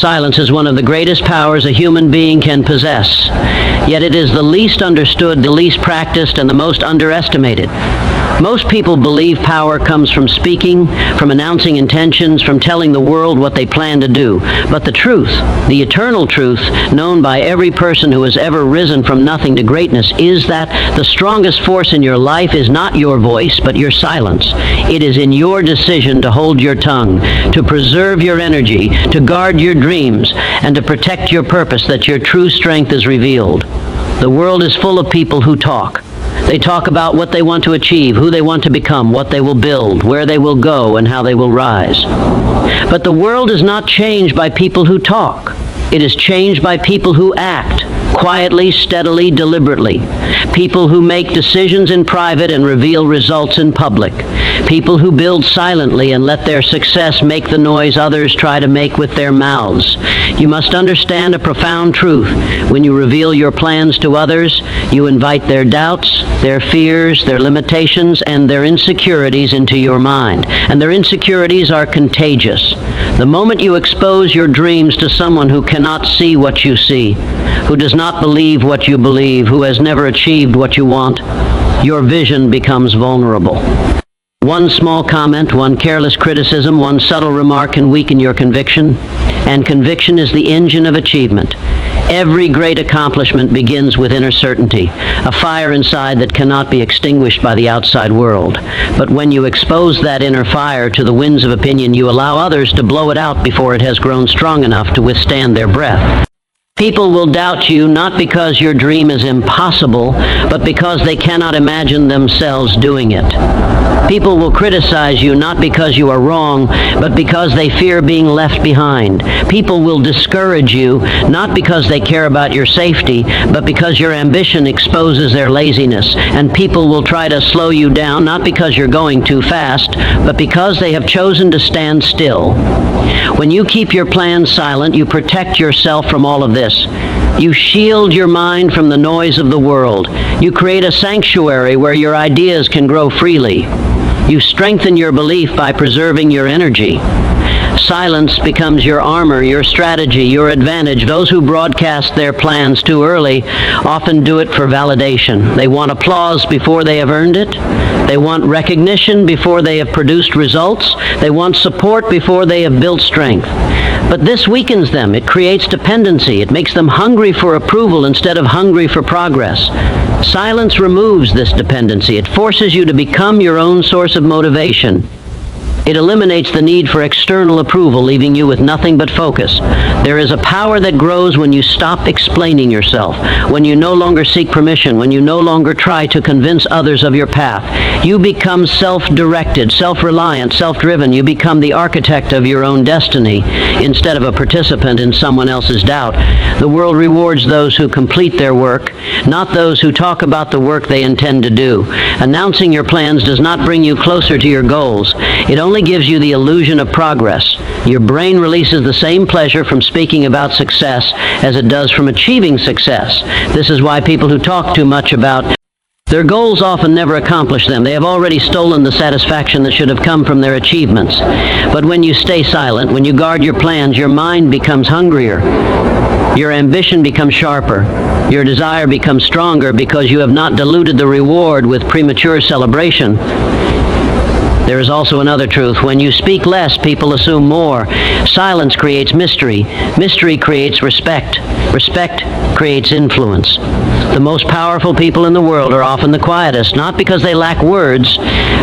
Silence is one of the greatest powers a human being can possess, yet it is the least understood, the least practiced, and the most underestimated. Most people believe power comes from speaking, from announcing intentions, from telling the world what they plan to do. But the truth, the eternal truth, known by every person who has ever risen from nothing to greatness, is that the strongest force in your life is not your voice, but your silence. It is in your decision to hold your tongue, to preserve your energy, to guard your dreams, and to protect your purpose that your true strength is revealed. The world is full of people who talk. They talk about what they want to achieve, who they want to become, what they will build, where they will go, and how they will rise. But the world is not changed by people who talk. It is changed by people who act, quietly, steadily, deliberately. People who make decisions in private and reveal results in public. People who build silently and let their success make the noise others try to make with their mouths. You must understand a profound truth. When you reveal your plans to others, you invite their doubts, their fears, their limitations, and their insecurities into your mind. And their insecurities are contagious. The moment you expose your dreams to someone who cannot see what you see, who does not believe what you believe, who has never achieved what you want, your vision becomes vulnerable. One small comment, one careless criticism, one subtle remark can weaken your conviction, and conviction is the engine of achievement. Every great accomplishment begins with inner certainty, a fire inside that cannot be extinguished by the outside world. But when you expose that inner fire to the winds of opinion, you allow others to blow it out before it has grown strong enough to withstand their breath. People will doubt you not because your dream is impossible, but because they cannot imagine themselves doing it. People will criticize you not because you are wrong, but because they fear being left behind. People will discourage you not because they care about your safety, but because your ambition exposes their laziness. And people will try to slow you down not because you're going too fast, but because they have chosen to stand still. When you keep your plans silent, you protect yourself from all of this. You shield your mind from the noise of the world. You create a sanctuary where your ideas can grow freely. You strengthen your belief by preserving your energy. Silence becomes your armor, your strategy, your advantage. Those who broadcast their plans too early often do it for validation. They want applause before they have earned it. They want recognition before they have produced results. They want support before they have built strength. But this weakens them. It creates dependency. It makes them hungry for approval instead of hungry for progress. Silence removes this dependency. It forces you to become your own source of motivation. It eliminates the need for external approval, leaving you with nothing but focus. There is a power that grows when you stop explaining yourself, when you no longer seek permission, when you no longer try to convince others of your path. You become self-directed, self-reliant, self-driven. You become the architect of your own destiny instead of a participant in someone else's doubt. The world rewards those who complete their work, not those who talk about the work they intend to do. Announcing your plans does not bring you closer to your goals. It only gives you the illusion of progress. Your brain releases the same pleasure from speaking about success as it does from achieving success. This is why people who talk too much about their goals often never accomplish them. They have already stolen the satisfaction that should have come from their achievements. But when you stay silent, when you guard your plans, your mind becomes hungrier. Your ambition becomes sharper. Your desire becomes stronger because you have not diluted the reward with premature celebration. There is also another truth. When you speak less, people assume more. Silence creates mystery. Mystery creates respect. Respect creates influence. The most powerful people in the world are often the quietest, not because they lack words,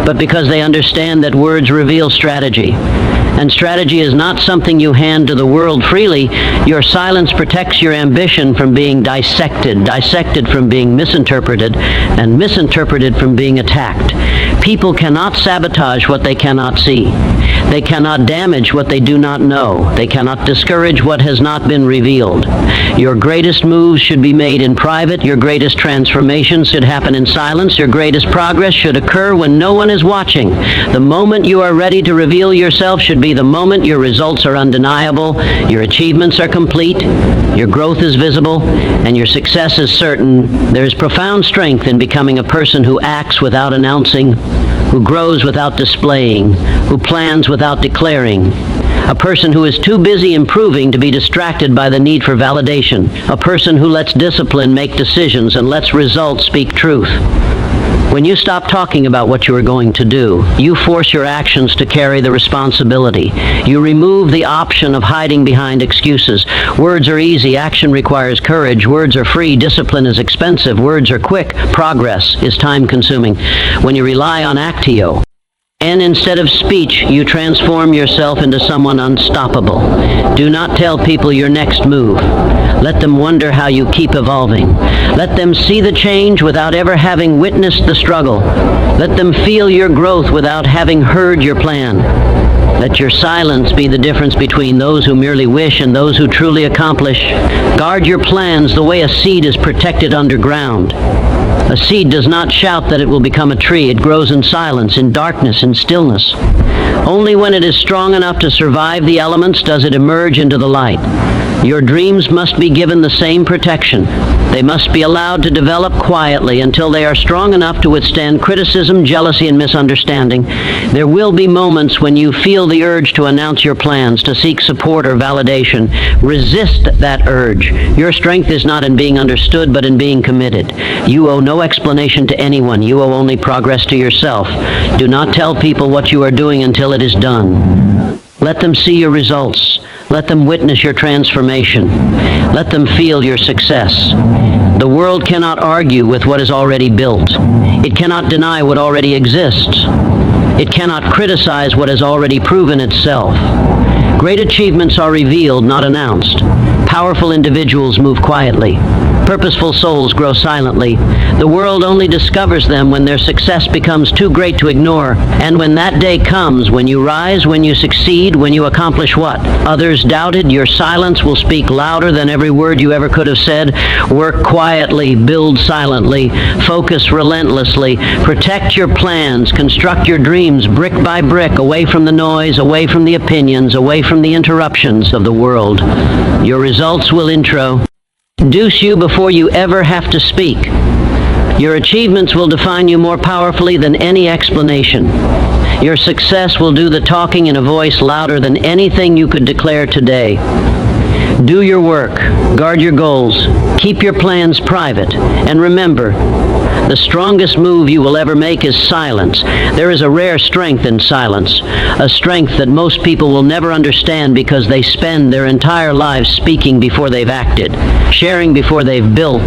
but because they understand that words reveal strategy. And strategy is not something you hand to the world freely. Your silence protects your ambition from being dissected from being misinterpreted, and misinterpreted from being attacked. People cannot sabotage what they cannot see. They cannot damage what they do not know. They cannot discourage what has not been revealed. Your greatest moves should be made in private. Your greatest transformations should happen in silence. Your greatest progress should occur when no one is watching. The moment you are ready to reveal yourself should be the moment your results are undeniable, your achievements are complete, your growth is visible, and your success is certain. There is profound strength in becoming a person who acts without announcing, who grows without displaying, who plans without declaring, a person who is too busy improving to be distracted by the need for validation, a person who lets discipline make decisions and lets results speak truth. When you stop talking about what you are going to do, you force your actions to carry the responsibility. You remove the option of hiding behind excuses. Words are easy, action requires courage. Words are free, discipline is expensive. Words are quick, progress is time-consuming. When you rely on actio, and instead of speech, you transform yourself into someone unstoppable. Do not tell people your next move. Let them wonder how you keep evolving. Let them see the change without ever having witnessed the struggle. Let them feel your growth without having heard your plan. Let your silence be the difference between those who merely wish and those who truly accomplish. Guard your plans the way a seed is protected underground. A seed does not shout that it will become a tree. It grows in silence, in darkness, in stillness. Only when it is strong enough to survive the elements does it emerge into the light. Your dreams must be given the same protection. They must be allowed to develop quietly until they are strong enough to withstand criticism, jealousy, and misunderstanding. There will be moments when you feel the urge to announce your plans, to seek support or validation. Resist that urge. Your strength is not in being understood, but in being committed. You owe no explanation to anyone. You owe only progress to yourself. Do not tell people what you are doing until it is done. Let them see your results. Let them witness your transformation. Let them feel your success. The world cannot argue with what is already built. It cannot deny what already exists. It cannot criticize what has already proven itself. Great achievements are revealed, not announced. Powerful individuals move quietly. Purposeful souls grow silently. The world only discovers them when their success becomes too great to ignore. And when that day comes, when you rise, when you succeed, when you accomplish what others doubted, your silence will speak louder than every word you ever could have said. Work quietly, build silently, focus relentlessly, protect your plans, construct your dreams brick by brick, away from the noise, away from the opinions, away from the interruptions of the world. Your results will introduce you before you ever have to speak. Your achievements will define you more powerfully than any explanation. Your success will do the talking in a voice louder than anything you could declare today. Do your work, guard your goals, keep your plans private, and remember, the strongest move you will ever make is silence. There is a rare strength in silence, a strength that most people will never understand because they spend their entire lives speaking before they've acted, sharing before they've built,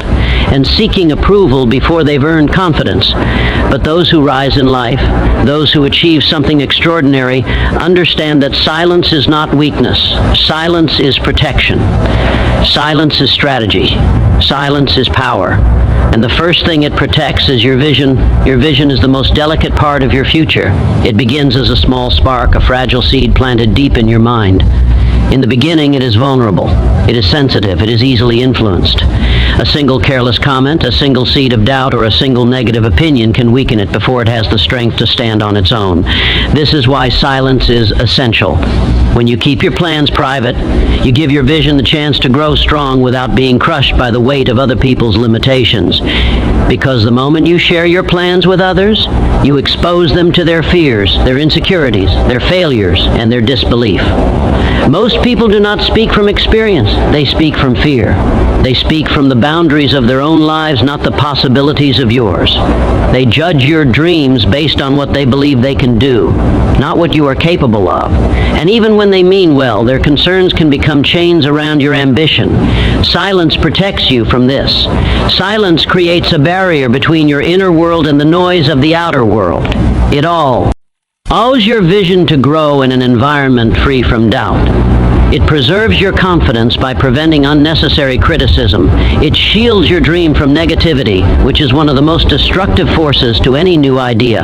and seeking approval before they've earned confidence. But those who rise in life, those who achieve something extraordinary, understand that silence is not weakness. Silence is protection. Silence is strategy. Silence is power. And the first thing it protects is your vision. Your vision is the most delicate part of your future. It begins as a small spark, a fragile seed planted deep in your mind. In the beginning, it is vulnerable. It is sensitive. It is easily influenced. A single careless comment, a single seed of doubt, or a single negative opinion can weaken it before it has the strength to stand on its own. This is why silence is essential. When you keep your plans private, you give your vision the chance to grow strong without being crushed by the weight of other people's limitations. Because the moment you share your plans with others, you expose them to their fears, their insecurities, their failures, and their disbelief. Most people do not speak from experience. They speak from fear. They speak from the boundaries of their own lives, not the possibilities of yours. They judge your dreams based on what they believe they can do, not what you are capable of. And even when they mean well, their concerns can become chains around your ambition. Silence protects you from this. Silence creates a barrier between your inner world and the noise of the outer world. It allows your vision to grow in an environment free from doubt. It preserves your confidence by preventing unnecessary criticism. It shields your dream from negativity, which is one of the most destructive forces to any new idea.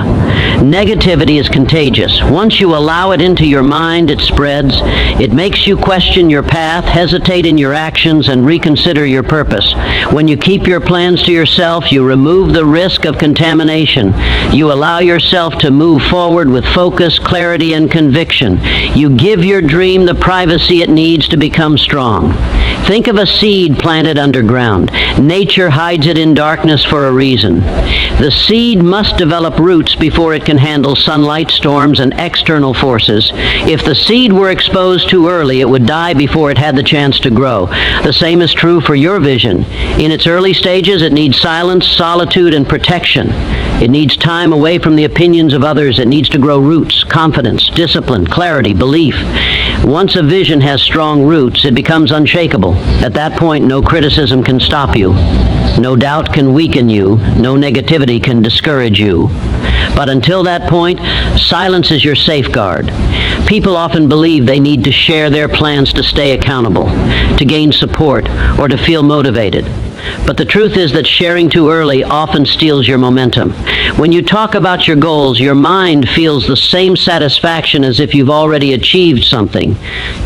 Negativity is contagious. Once you allow it into your mind, it spreads. It makes you question your path, hesitate in your actions, and reconsider your purpose. When you keep your plans to yourself, you remove the risk of contamination. You allow yourself to move forward with focus, clarity, and conviction. You give your dream the privacy it needs to become strong. Think of a seed planted underground. Nature hides it in darkness for a reason. The seed must develop roots before it can handle sunlight, storms, and external forces. If the seed were exposed too early, it would die before it had the chance to grow. The same is true for your vision. In its early stages, it needs silence, solitude, and protection. It needs time away from the opinions of others. It needs to grow roots, confidence, discipline, clarity, belief. Once a vision has strong roots, it becomes unshakable. At that point, no criticism can stop you. No doubt can weaken you. No negativity can discourage you. But until that point, silence is your safeguard. People often believe they need to share their plans to stay accountable, to gain support, or to feel motivated. But the truth is that sharing too early often steals your momentum. When you talk about your goals, your mind feels the same satisfaction as if you've already achieved something.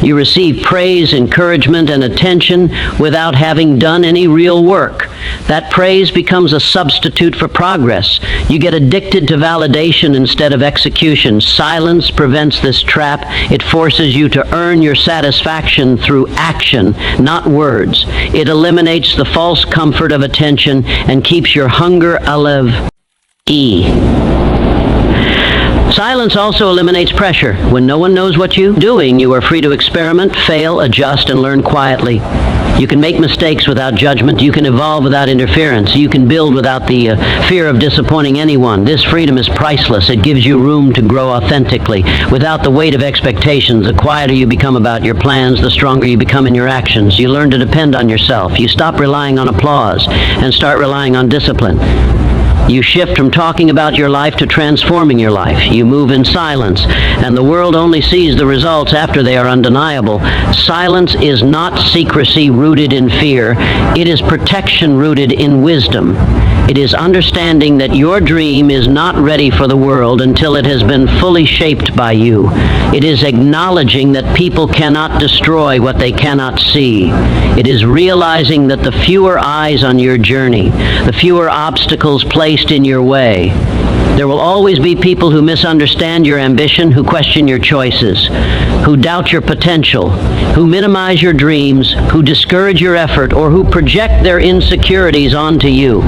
You receive praise, encouragement, and attention without having done any real work. That praise becomes a substitute for progress. You get addicted to validation instead of execution. Silence prevents this trap. It forces you to earn your satisfaction through action, not words. It eliminates the false comfort of attention and keeps your hunger alive. Silence also eliminates pressure. When no one knows what you're doing, you are free to experiment, fail, adjust, and learn quietly. You can make mistakes without judgment. You can evolve without interference. You can build without the fear of disappointing anyone. This freedom is priceless. It gives you room to grow authentically without the weight of expectations. The quieter you become about your plans, the stronger you become in your actions. You learn to depend on yourself. You stop relying on applause and start relying on discipline. You shift from talking about your life to transforming your life. You move in silence, and the world only sees the results after they are undeniable. Silence is not secrecy rooted in fear. It is protection rooted in wisdom. It is understanding that your dream is not ready for the world until it has been fully shaped by you. It is acknowledging that people cannot destroy what they cannot see. It is realizing that the fewer eyes on your journey, the fewer obstacles placed in your way. There will always be people who misunderstand your ambition, who question your choices, who doubt your potential, who minimize your dreams, who discourage your effort, or who project their insecurities onto you.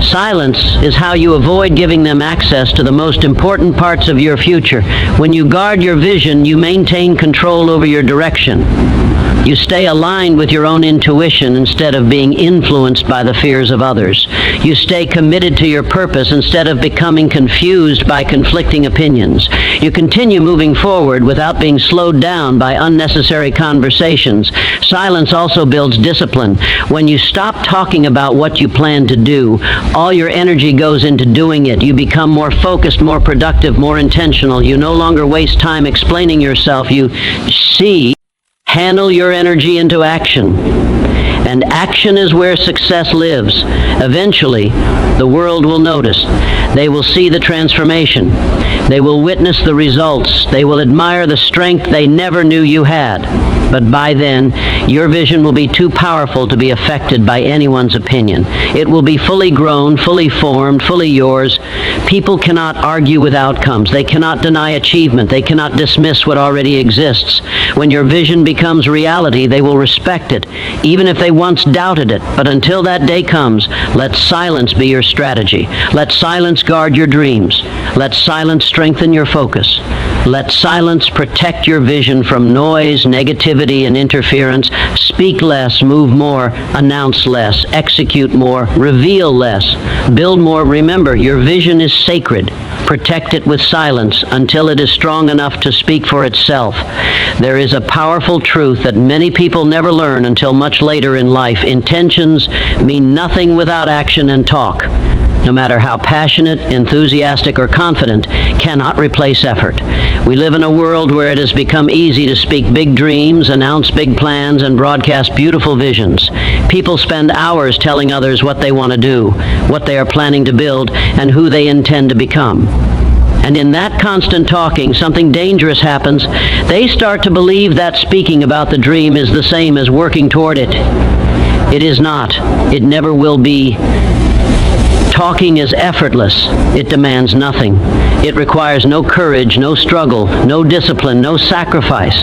Silence is how you avoid giving them access to the most important parts of your future. When you guard your vision, you maintain control over your direction. You stay aligned with your own intuition instead of being influenced by the fears of others. You stay committed to your purpose instead of becoming confused by conflicting opinions. You continue moving forward without being slowed down by unnecessary conversations. Silence also builds discipline. When you stop talking about what you plan to do, all your energy goes into doing it. You become more focused, more productive, more intentional. You no longer waste time explaining yourself. You channel your energy into action. And action is where success lives. Eventually, the world will notice. They will see the transformation. They will witness the results. They will admire the strength they never knew you had. But by then, your vision will be too powerful to be affected by anyone's opinion. It will be fully grown, fully formed, fully yours. People cannot argue with outcomes. They cannot deny achievement. They cannot dismiss what already exists. When your vision becomes reality, they will respect it, even if they once doubted it. But until that day comes, let silence be your strategy. Let silence guard your dreams. Let silence strengthen your focus. Let silence protect your vision from noise, negativity, and interference. Speak less, move more, announce less, execute more, reveal less, build more. Remember, your vision is sacred. Protect it with silence until it is strong enough to speak for itself. There is a powerful truth that many people never learn until much later in life. Intentions mean nothing without action and talk. No matter how passionate, enthusiastic, or confident, cannot replace effort. We live in a world where it has become easy to speak big dreams, announce big plans, and broadcast beautiful visions. People spend hours telling others what they want to do, what they are planning to build, and who they intend to become. And in that constant talking, something dangerous happens. They start to believe that speaking about the dream is the same as working toward it. It is not. It never will be. Talking is effortless. It demands nothing. It requires no courage, no struggle, no discipline, no sacrifice.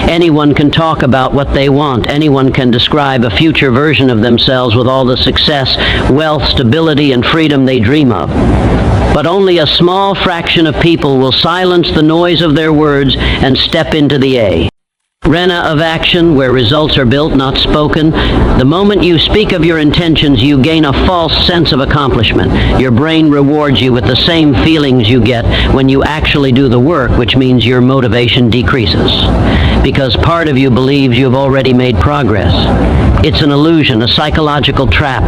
Anyone can talk about what they want. Anyone can describe a future version of themselves with all the success, wealth, stability, and freedom they dream of. But only a small fraction of people will silence the noise of their words and step into the arena of action, where results are built, not spoken. The moment you speak of your intentions, you gain a false sense of accomplishment. Your brain rewards you with the same feelings you get when you actually do the work, which means your motivation decreases, because part of you believes you've already made progress. It's an illusion, a psychological trap.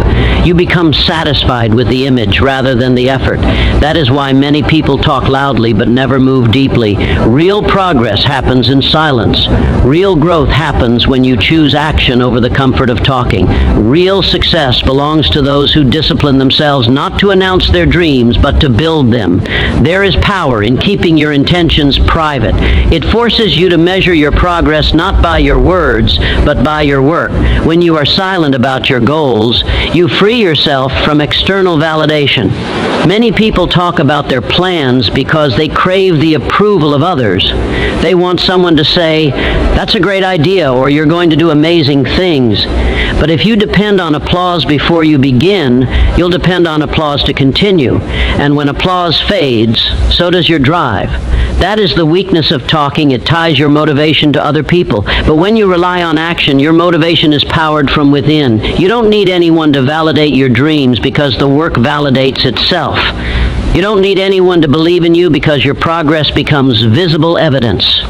You become satisfied with the image rather than the effort. That is why many people talk loudly but never move deeply. Real progress happens in silence. Real growth happens when you choose action over the comfort of talking. Real success belongs to those who discipline themselves not to announce their dreams, but to build them. There is power in keeping your intentions private. It forces you to measure your progress not by your words, but by your work. When you are silent about your goals, you free yourself from external validation. Many people talk about their plans because they crave the approval of others. They want someone to say, "That's a great idea," or "You're going to do amazing things." But if you depend on applause before you begin, you'll depend on applause to continue. And when applause fades, so does your drive. That is the weakness of talking. It ties your motivation to other people. But when you rely on action, your motivation is powered from within. You don't need anyone to validate your dreams, because the work validates itself. You don't need anyone to believe in you, because your progress becomes visible evidence.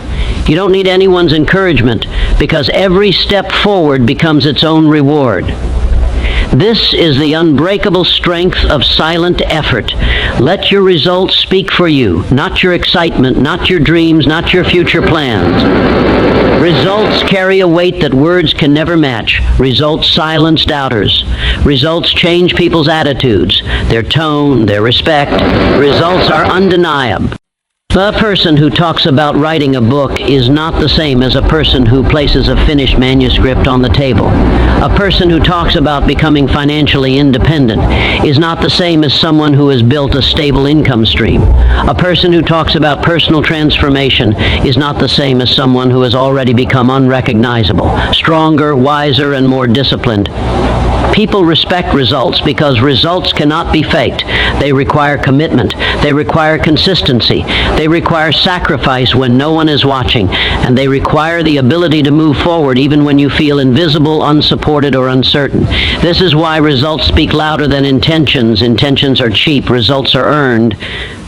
You don't need anyone's encouragement, because every step forward becomes its own reward. This is the unbreakable strength of silent effort. Let your results speak for you, not your excitement, not your dreams, not your future plans. Results carry a weight that words can never match. Results silence doubters. Results change people's attitudes, their tone, their respect. Results are undeniable. The person who talks about writing a book is not the same as a person who places a finished manuscript on the table. A person who talks about becoming financially independent is not the same as someone who has built a stable income stream. A person who talks about personal transformation is not the same as someone who has already become unrecognizable, stronger, wiser, and more disciplined. People respect results because results cannot be faked. They require commitment. They require consistency. They require sacrifice when no one is watching. And they require the ability to move forward even when you feel invisible, unsupported, or uncertain. This is why results speak louder than intentions. Intentions are cheap. Results are earned.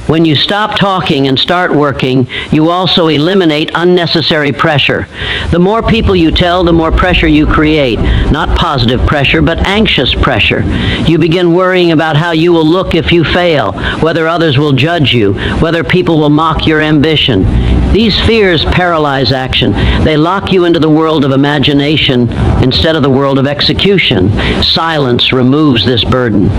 When you stop talking and start working, you also eliminate unnecessary pressure. The more people you tell, the more pressure you create. Not positive pressure, but anxious pressure. You begin worrying about how you will look if you fail, whether others will judge you, whether people will mock your ambition. These fears paralyze action. They lock you into the world of imagination instead of the world of execution. Silence removes this burden.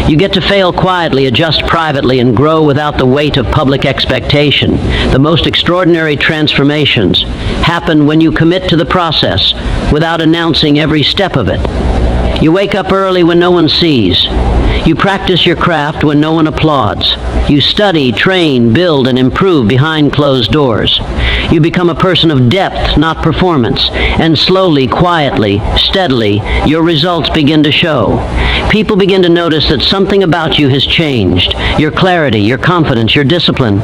You get to fail quietly, adjust privately, and grow without the weight of public expectation. The most extraordinary transformations happen when you commit to the process without announcing every step of it. You wake up early when no one sees. You practice your craft when no one applauds. You study, train, build, and improve behind closed doors. You become a person of depth, not performance. And slowly, quietly, steadily, your results begin to show. People begin to notice that something about you has changed. Your clarity, your confidence, your discipline.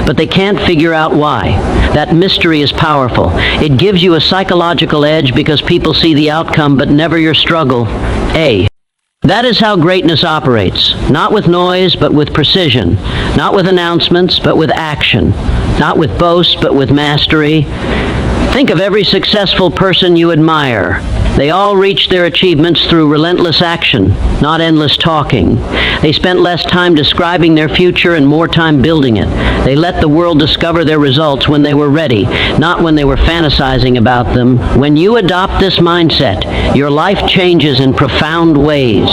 But they can't figure out why. That mystery is powerful. It gives you a psychological edge because people see the outcome but never your struggle. That is how greatness operates. Not with noise, but with precision. Not with announcements, but with action. Not with boast, but with mastery. Think of every successful person you admire. They all reached their achievements through relentless action, not endless talking. They spent less time describing their future and more time building it. They let the world discover their results when they were ready, not when they were fantasizing about them. When you adopt this mindset, your life changes in profound ways.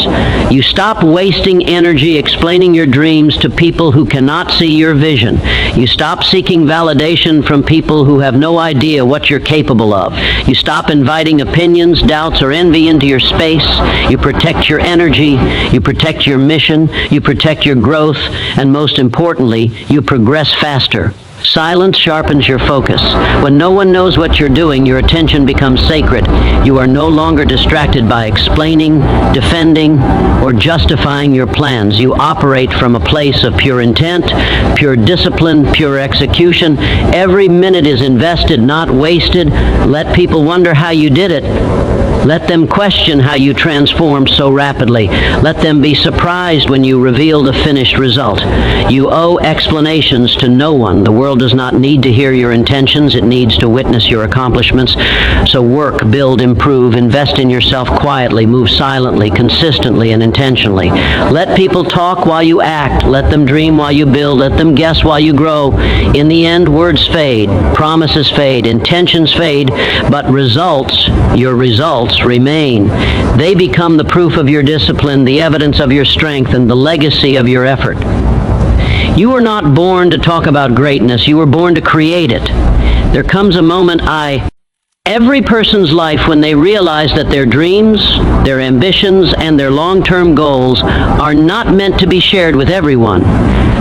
You stop wasting energy explaining your dreams to people who cannot see your vision. You stop seeking validation from people who have no idea what you're capable of. You stop inviting opinions, doubts or envy into your space. You protect your energy, you protect your mission, you protect your growth, and most importantly, you progress faster. Silence sharpens your focus. When no one knows what you're doing, your attention becomes sacred. You are no longer distracted by explaining, defending, or justifying your plans. You operate from a place of pure intent, pure discipline, pure execution. Every minute is invested, not wasted. Let people wonder how you did it. Let them question how you transformed so rapidly. Let them be surprised when you reveal the finished result. You owe explanations to no one. The world does not need to hear your intentions. It needs to witness your accomplishments. So work, build, improve, invest in yourself quietly, move silently, consistently, and intentionally. Let people talk while you act. Let them dream while you build. Let them guess while you grow. In the end, words fade, promises fade, intentions fade, but results, your results, remain. They become the proof of your discipline, the evidence of your strength, and the legacy of your effort. You were not born to talk about greatness. You were born to create it. There comes a moment every person's life when they realize that their dreams, their ambitions, and their long-term goals are not meant to be shared with everyone.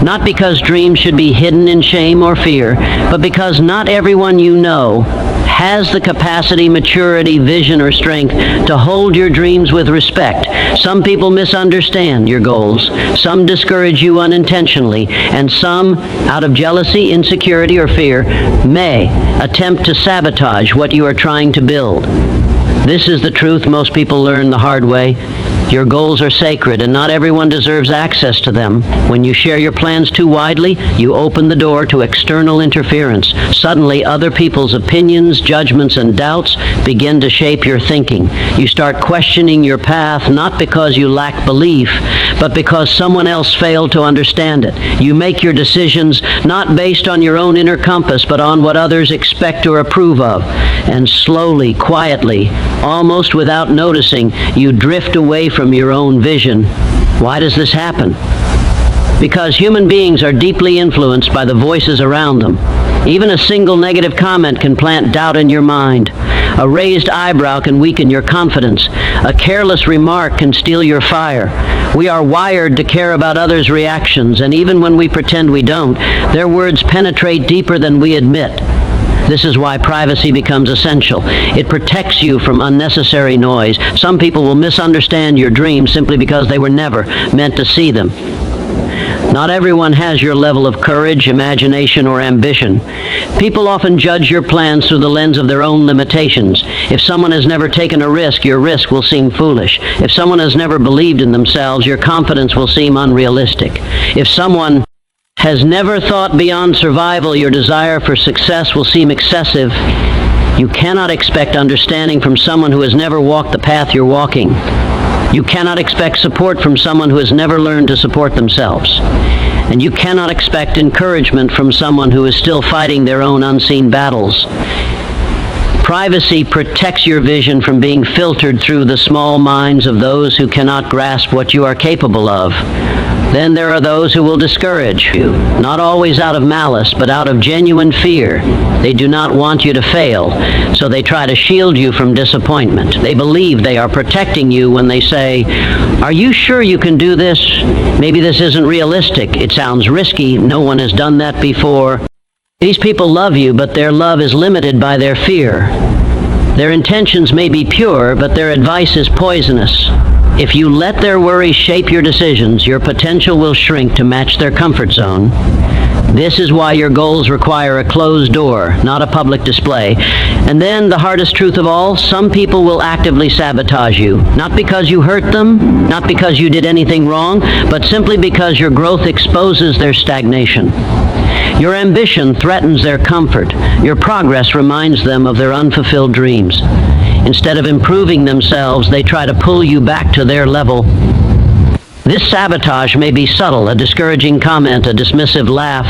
Not because dreams should be hidden in shame or fear, but because not everyone you know has the capacity, maturity, vision, or strength to hold your dreams with respect. Some people misunderstand your goals. Some discourage you unintentionally. And some, out of jealousy, insecurity, or fear, may attempt to sabotage what you are trying to build. This is the truth most people learn the hard way. Your goals are sacred, and not everyone deserves access to them. When you share your plans too widely, you open the door to external interference. Suddenly, other people's opinions, judgments, and doubts begin to shape your thinking. You start questioning your path, not because you lack belief, but because someone else failed to understand it. You make your decisions not based on your own inner compass, but on what others expect or approve of. And slowly, quietly, almost without noticing, you drift away from your own vision. Why does this happen? Because human beings are deeply influenced by the voices around them. Even a single negative comment can plant doubt in your mind. A raised eyebrow can weaken your confidence. A careless remark can steal your fire. We are wired to care about others' reactions, and even when we pretend we don't, their words penetrate deeper than we admit. This is why privacy becomes essential. It protects you from unnecessary noise. Some people will misunderstand your dreams simply because they were never meant to see them. Not everyone has your level of courage, imagination, or ambition. People often judge your plans through the lens of their own limitations. If someone has never taken a risk, your risk will seem foolish. If someone has never believed in themselves, your confidence will seem unrealistic. If someone has never thought beyond survival, your desire for success will seem excessive. You cannot expect understanding from someone who has never walked the path you're walking. You cannot expect support from someone who has never learned to support themselves. And you cannot expect encouragement from someone who is still fighting their own unseen battles. Privacy protects your vision from being filtered through the small minds of those who cannot grasp what you are capable of. Then there are those who will discourage you, not always out of malice, but out of genuine fear. They do not want you to fail, so they try to shield you from disappointment. They believe they are protecting you when they say, "Are you sure you can do this? Maybe this isn't realistic. It sounds risky. No one has done that before." These people love you, but their love is limited by their fear. Their intentions may be pure, but their advice is poisonous. If you let their worries shape your decisions, your potential will shrink to match their comfort zone. This is why your goals require a closed door, not a public display. And then, the hardest truth of all, some people will actively sabotage you. Not because you hurt them, not because you did anything wrong, but simply because your growth exposes their stagnation. Your ambition threatens their comfort. Your progress reminds them of their unfulfilled dreams. Instead of improving themselves, they try to pull you back to their level. This sabotage may be subtle, a discouraging comment, a dismissive laugh,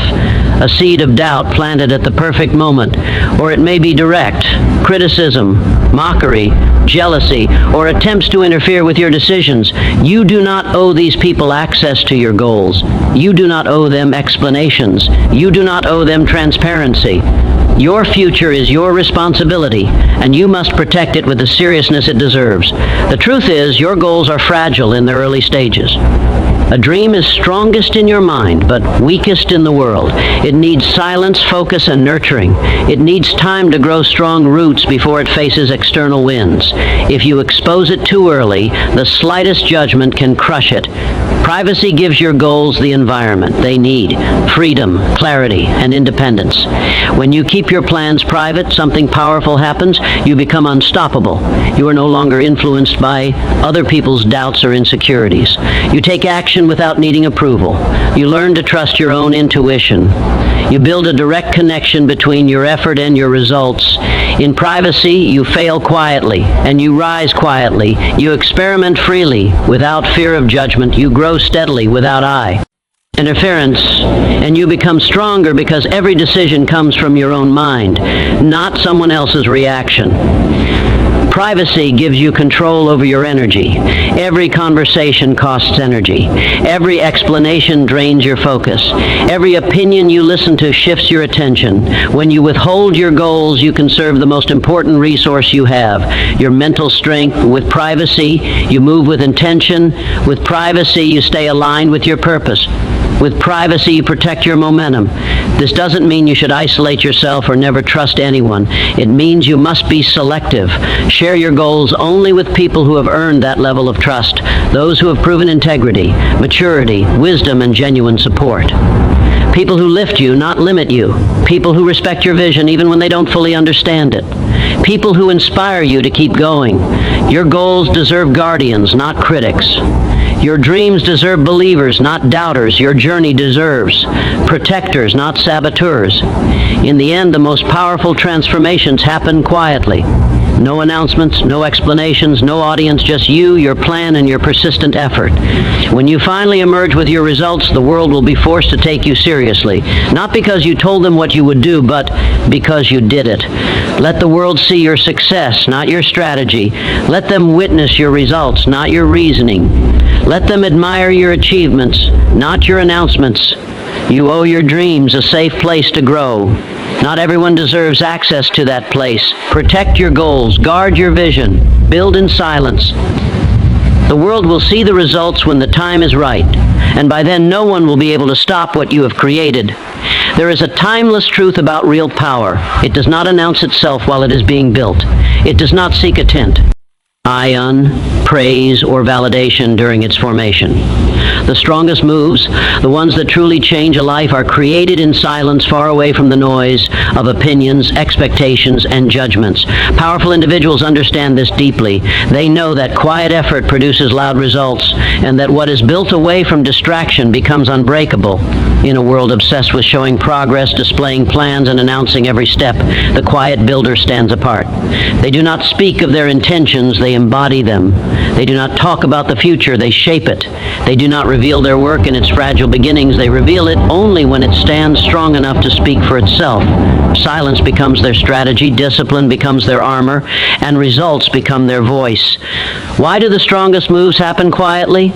a seed of doubt planted at the perfect moment, or it may be direct, criticism, mockery, jealousy, or attempts to interfere with your decisions. You do not owe these people access to your goals. You do not owe them explanations. You do not owe them transparency. Your future is your responsibility, and you must protect it with the seriousness it deserves. The truth is, your goals are fragile in their early stages. A dream is strongest in your mind, but weakest in the world. It needs silence, focus, and nurturing. It needs time to grow strong roots before it faces external winds. If you expose it too early, the slightest judgment can crush it. Privacy gives your goals the environment they need: freedom, clarity, and independence. When you keep your plans private, something powerful happens. You become unstoppable. You are no longer influenced by other people's doubts or insecurities. You take action without needing approval. You learn to trust your own intuition. You build a direct connection between your effort and your results. In privacy, you fail quietly, and you rise quietly. You experiment freely, without fear of judgment. You grow steadily, without interference, and you become stronger because every decision comes from your own mind, not someone else's reaction. Privacy gives you control over your energy. Every conversation costs energy. Every explanation drains your focus. Every opinion you listen to shifts your attention. When you withhold your goals, you conserve the most important resource you have: your mental strength. With privacy, you move with intention. With privacy, you stay aligned with your purpose. With privacy, you protect your momentum. This doesn't mean you should isolate yourself or never trust anyone. It means you must be selective. Share your goals only with people who have earned that level of trust, those who have proven integrity, maturity, wisdom, and genuine support. People who lift you, not limit you. People who respect your vision even when they don't fully understand it. People who inspire you to keep going. Your goals deserve guardians, not critics. Your dreams deserve believers, not doubters. Your journey deserves protectors, not saboteurs. In the end, the most powerful transformations happen quietly. No announcements, no explanations, no audience, just you, your plan, and your persistent effort. When you finally emerge with your results, the world will be forced to take you seriously. Not because you told them what you would do, but because you did it. Let the world see your success, not your strategy. Let them witness your results, not your reasoning. Let them admire your achievements, not your announcements. You owe your dreams a safe place to grow. Not everyone deserves access to that place. Protect your goals, guard your vision, build in silence. The world will see the results when the time is right, and by then no one will be able to stop what you have created. There is a timeless truth about real power. It does not announce itself while it is being built. It does not seek a tent, ion, praise, or validation during its formation. The strongest moves, the ones that truly change a life, are created in silence, far away from the noise of opinions, expectations, and judgments. Powerful individuals understand this deeply. They know that quiet effort produces loud results, and that what is built away from distraction becomes unbreakable. In a world obsessed with showing progress, displaying plans, and announcing every step, the quiet builder stands apart. They do not speak of their intentions, they embody them. They do not talk about the future, they shape it. They do not reveal their work in its fragile beginnings. They reveal it only when it stands strong enough to speak for itself. Silence becomes their strategy, discipline becomes their armor, and results become their voice. Why do the strongest moves happen quietly?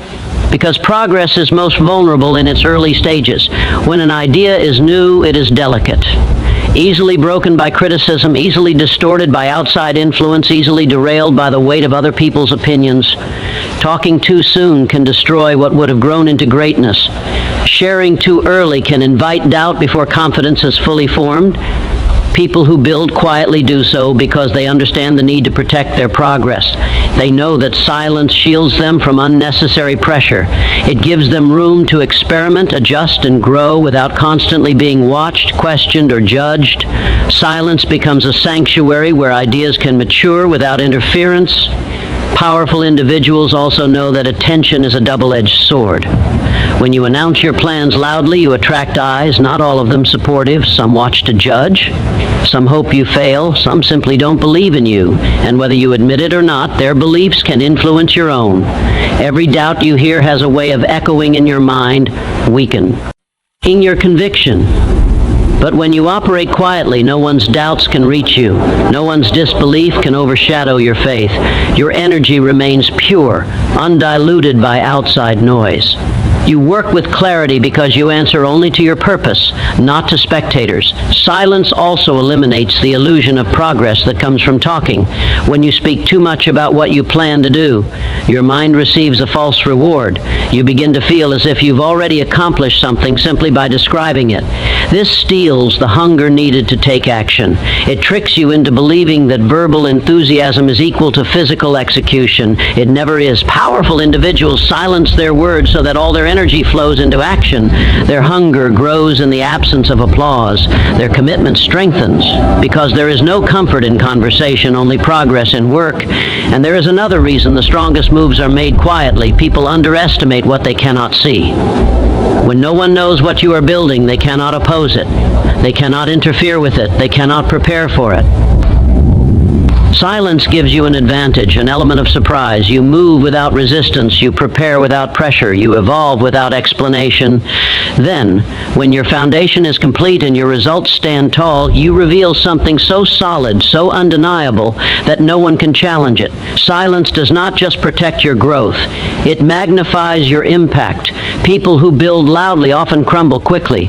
Because progress is most vulnerable in its early stages. When an idea is new, it is delicate. Easily broken by criticism, easily distorted by outside influence, easily derailed by the weight of other people's opinions. Talking too soon can destroy what would have grown into greatness. Sharing too early can invite doubt before confidence is fully formed. People who build quietly do so because they understand the need to protect their progress. They know that silence shields them from unnecessary pressure. It gives them room to experiment, adjust, and grow without constantly being watched, questioned, or judged. Silence becomes a sanctuary where ideas can mature without interference. Powerful individuals also know that attention is a double-edged sword. When you announce your plans loudly, you attract eyes, not all of them supportive. Some watch to judge. Some hope you fail. Some simply don't believe in you. And whether you admit it or not, their beliefs can influence your own. Every doubt you hear has a way of echoing in your mind, weakening your conviction. But when you operate quietly, no one's doubts can reach you. No one's disbelief can overshadow your faith. Your energy remains pure, undiluted by outside noise. You work with clarity because you answer only to your purpose, not to spectators. Silence also eliminates the illusion of progress that comes from talking. When you speak too much about what you plan to do, your mind receives a false reward. You begin to feel as if you've already accomplished something simply by describing it. This steals the hunger needed to take action. It tricks you into believing that verbal enthusiasm is equal to physical execution. It never is. Powerful individuals silence their words so that all their energy flows into action. Their hunger grows in the absence of applause. Their commitment strengthens because there is no comfort in conversation, only progress in work. And there is another reason the strongest moves are made quietly. People underestimate what they cannot see. When no one knows what you are building, they cannot oppose it. They cannot interfere with it. They cannot prepare for it. Silence gives you an advantage, an element of surprise. You move without resistance. You prepare without pressure. You evolve without explanation. Then, when your foundation is complete and your results stand tall, you reveal something so solid, so undeniable, that no one can challenge it. Silence does not just protect your growth. It magnifies your impact. People who build loudly often crumble quickly.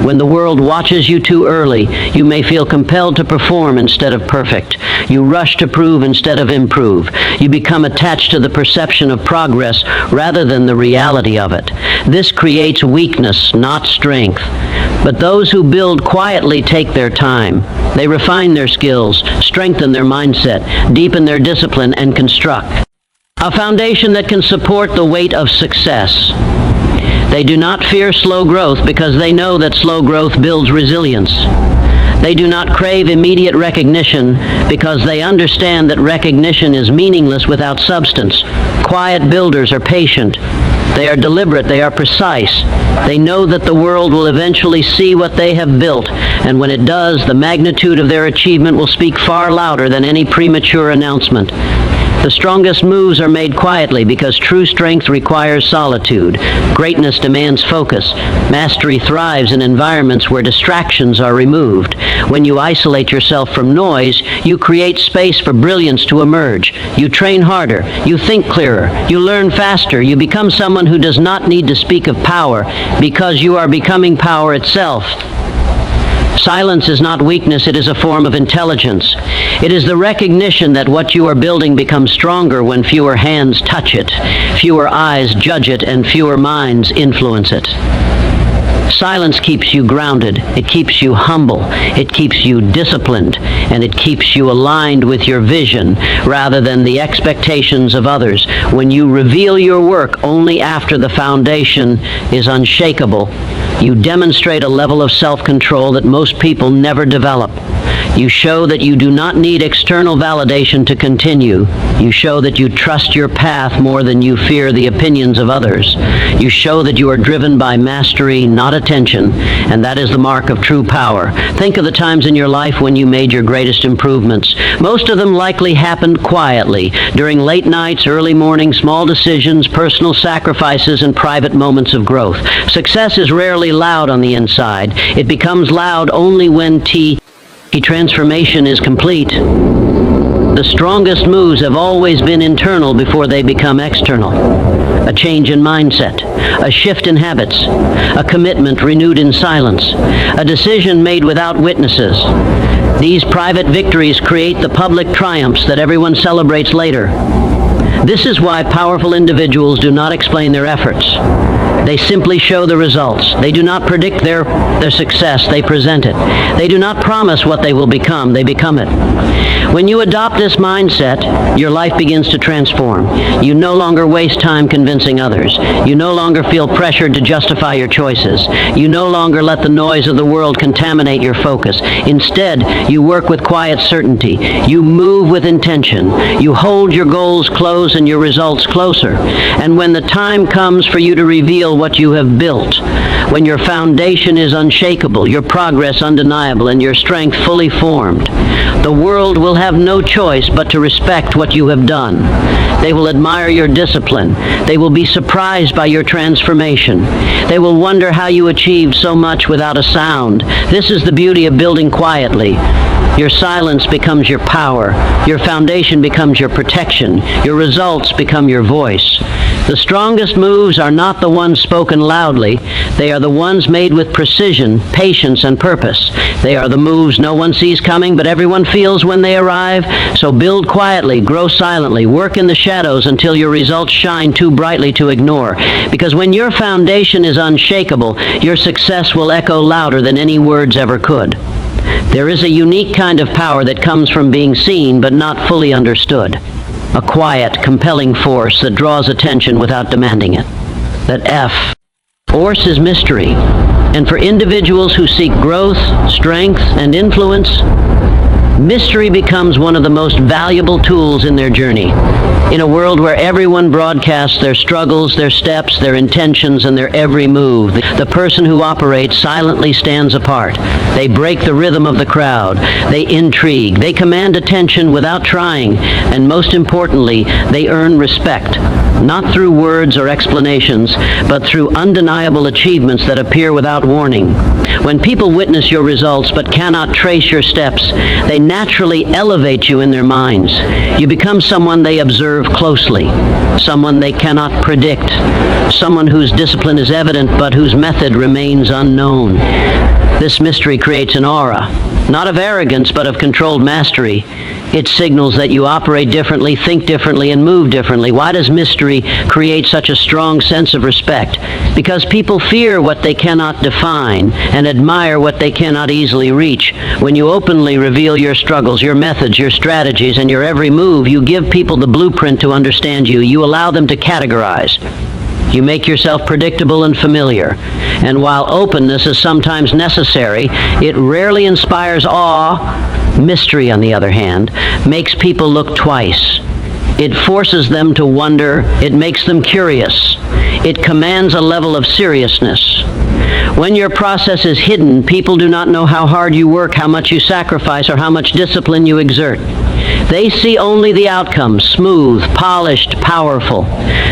When the world watches you too early, you may feel compelled to perform instead of perfect. You rush to prove instead of improve. You become attached to the perception of progress rather than the reality of it. This creates weakness, not strength. But those who build quietly take their time. They refine their skills, strengthen their mindset, deepen their discipline, and construct a foundation that can support the weight of success. They do not fear slow growth because they know that slow growth builds resilience. They do not crave immediate recognition because they understand that recognition is meaningless without substance. Quiet builders are patient. They are deliberate. They are precise. They know that the world will eventually see what they have built, and when it does, the magnitude of their achievement will speak far louder than any premature announcement. The strongest moves are made quietly because true strength requires solitude. Greatness demands focus. Mastery thrives in environments where distractions are removed. When you isolate yourself from noise, you create space for brilliance to emerge. You train harder. You think clearer. You learn faster. You become someone who does not need to speak of power because you are becoming power itself. Silence is not weakness, it is a form of intelligence. It is the recognition that what you are building becomes stronger when fewer hands touch it, fewer eyes judge it, and fewer minds influence it. Silence keeps you grounded, it keeps you humble, it keeps you disciplined, and it keeps you aligned with your vision rather than the expectations of others. When you reveal your work only after the foundation is unshakable, you demonstrate a level of self-control that most people never develop. You show that you do not need external validation to continue. You show that you trust your path more than you fear the opinions of others. You show that you are driven by mastery, not attention, and that is the mark of true power. Think of the times in your life when you made your greatest improvements. Most of them likely happened quietly, during late nights, early mornings, small decisions, personal sacrifices, and private moments of growth. Success is rarely loud on the inside. It becomes loud only when transformation is complete. The strongest moves have always been internal before they become external. A change in mindset, a shift in habits, a commitment renewed in silence, a decision made without witnesses. These private victories create the public triumphs that everyone celebrates later. This is why powerful individuals do not explain their efforts. They simply show the results. They do not predict their success, they present it. They do not promise what they will become, they become it. When you adopt this mindset, your life begins to transform. You no longer waste time convincing others. You no longer feel pressured to justify your choices. You no longer let the noise of the world contaminate your focus. Instead, you work with quiet certainty. You move with intention. You hold your goals close and your results closer. And when the time comes for you to reveal what you have built, when your foundation is unshakable, your progress undeniable, and your strength fully formed, the world will have no choice but to respect what you have done. They will admire your discipline. They will be surprised by your transformation. They will wonder how you achieved so much without a sound. This is the beauty of building quietly. Your silence becomes your power. Your foundation becomes your protection. Your results become your voice. The strongest moves are not the ones spoken loudly. They are the ones made with precision, patience, and purpose. They are the moves no one sees coming, but everyone feels when they arrive. So build quietly, grow silently, work in the shadows until your results shine too brightly to ignore. Because when your foundation is unshakable, your success will echo louder than any words ever could. There is a unique kind of power that comes from being seen but not fully understood. A quiet, compelling force that draws attention without demanding it. That F. Force is mystery. And for individuals who seek growth, strength, and influence, mystery becomes one of the most valuable tools in their journey. In a world where everyone broadcasts their struggles, their steps, their intentions, and their every move, the person who operates silently stands apart. They break the rhythm of the crowd. They intrigue. They command attention without trying. And most importantly, they earn respect. Not through words or explanations, but through undeniable achievements that appear without warning. When people witness your results but cannot trace your steps, they naturally elevate you in their minds. You become someone they observe closely, someone they cannot predict, someone whose discipline is evident but whose method remains unknown. This mystery creates an aura, not of arrogance but of controlled mastery. It signals that you operate differently, think differently, and move differently. Why does mystery create such a strong sense of respect? Because people fear what they cannot define and admire what they cannot easily reach. When you openly reveal your struggles, your methods, your strategies, and your every move, you give people the blueprint to understand you. You allow them to categorize. You make yourself predictable and familiar. And while openness is sometimes necessary, it rarely inspires awe. Mystery, on the other hand, makes people look twice. It forces them to wonder. It makes them curious. It commands a level of seriousness. When your process is hidden, people do not know how hard you work, how much you sacrifice, or how much discipline you exert. They see only the outcome, smooth, polished, powerful.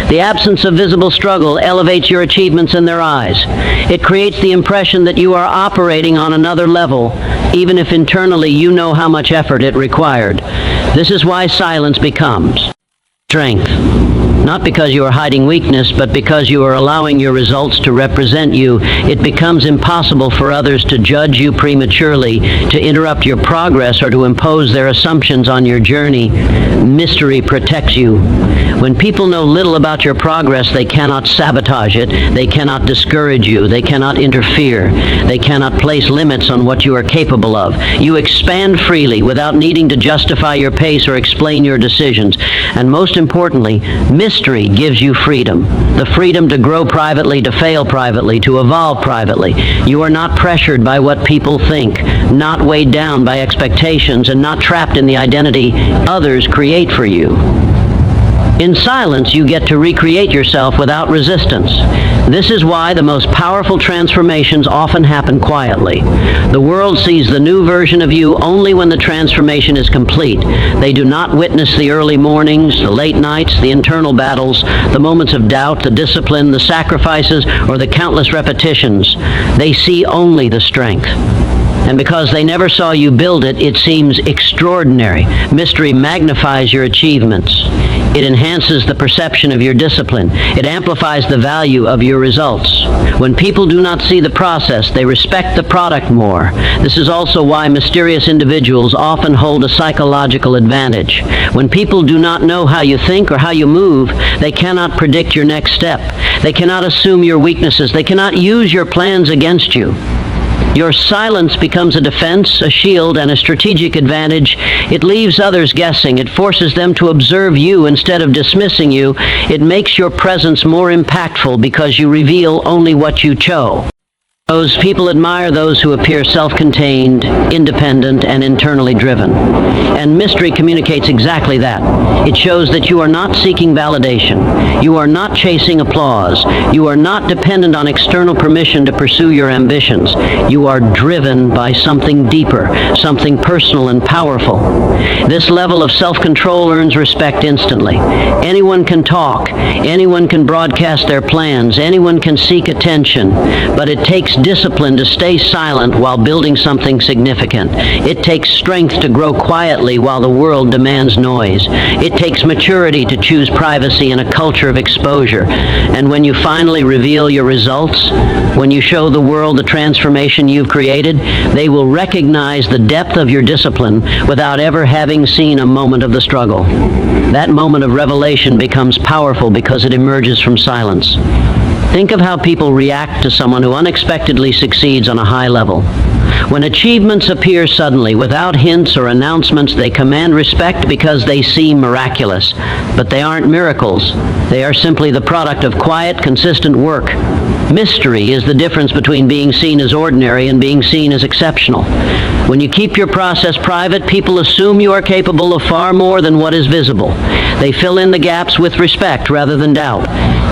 The absence of visible struggle elevates your achievements in their eyes. It creates the impression that you are operating on another level, even if internally you know how much effort it required. This is why silence becomes strength. Not because you are hiding weakness, but because you are allowing your results to represent you. It becomes impossible for others to judge you prematurely, to interrupt your progress, or to impose their assumptions on your journey. Mystery protects you. When people know little about your progress, they cannot sabotage it. They cannot discourage you. They cannot interfere. They cannot place limits on what you are capable of. You expand freely without needing to justify your pace or explain your decisions. And most importantly, mystery gives you freedom. The freedom to grow privately, to fail privately, to evolve privately. You are not pressured by what people think, not weighed down by expectations, and not trapped in the identity others create for you. In silence, you get to recreate yourself without resistance. This is why the most powerful transformations often happen quietly. The world sees the new version of you only when the transformation is complete. They do not witness the early mornings, the late nights, the internal battles, the moments of doubt, the discipline, the sacrifices, or the countless repetitions. They see only the strength. And because they never saw you build it, it seems extraordinary. Mystery magnifies your achievements. It enhances the perception of your discipline. It amplifies the value of your results. When people do not see the process, they respect the product more. This is also why mysterious individuals often hold a psychological advantage. When people do not know how you think or how you move, they cannot predict your next step. They cannot assume your weaknesses. They cannot use your plans against you. Your silence becomes a defense, a shield, and a strategic advantage. It leaves others guessing. It forces them to observe you instead of dismissing you. It makes your presence more impactful because you reveal only what you chose. Those people admire those who appear self-contained, independent, and internally driven. And mystery communicates exactly that. It shows that you are not seeking validation. You are not chasing applause. You are not dependent on external permission to pursue your ambitions. You are driven by something deeper, something personal and powerful. This level of self-control earns respect instantly. Anyone can talk. Anyone can broadcast their plans. Anyone can seek attention. But it takes discipline to stay silent while building something significant. It takes strength to grow quietly while the world demands noise. It takes maturity to choose privacy in a culture of exposure. And when you finally reveal your results, when you show the world the transformation you've created, they will recognize the depth of your discipline without ever having seen a moment of the struggle. That moment of revelation becomes powerful because it emerges from silence. Think of how people react to someone who unexpectedly succeeds on a high level. When achievements appear suddenly, without hints or announcements, they command respect because they seem miraculous. But they aren't miracles. They are simply the product of quiet, consistent work. Mystery is the difference between being seen as ordinary and being seen as exceptional. When you keep your process private, people assume you are capable of far more than what is visible. They fill in the gaps with respect rather than doubt.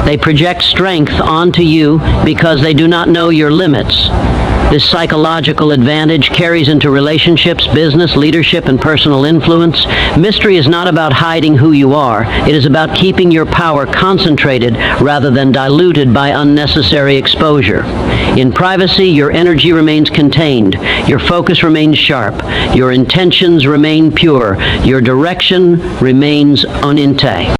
They project strength onto you because they do not know your limits. This psychological advantage carries into relationships, business, leadership, and personal influence. Mystery is not about hiding who you are. It is about keeping your power concentrated rather than diluted by unnecessary exposure. In privacy, your energy remains contained. Your focus remains sharp. Your intentions remain pure. Your direction remains uninterrupted.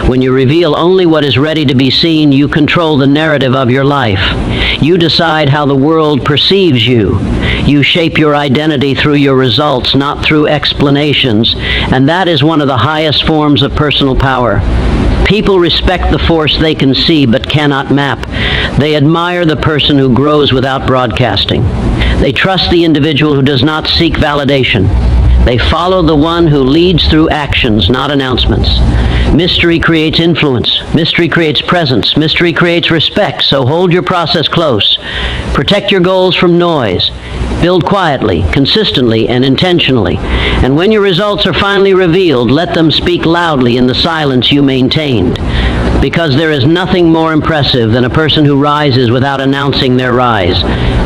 When you reveal only what is ready to be seen, you control the narrative of your life. You decide how the world perceives you. You shape your identity through your results, not through explanations. And that is one of the highest forms of personal power. People respect the force they can see but cannot map. They admire the person who grows without broadcasting. They trust the individual who does not seek validation. They follow the one who leads through actions, not announcements. Mystery creates influence. Mystery creates presence. Mystery creates respect, so hold your process close. Protect your goals from noise. Build quietly, consistently, and intentionally. And when your results are finally revealed, let them speak loudly in the silence you maintained. Because there is nothing more impressive than a person who rises without announcing their rise,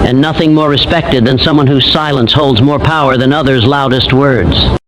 and nothing more respected than someone whose silence holds more power than others' loudest words.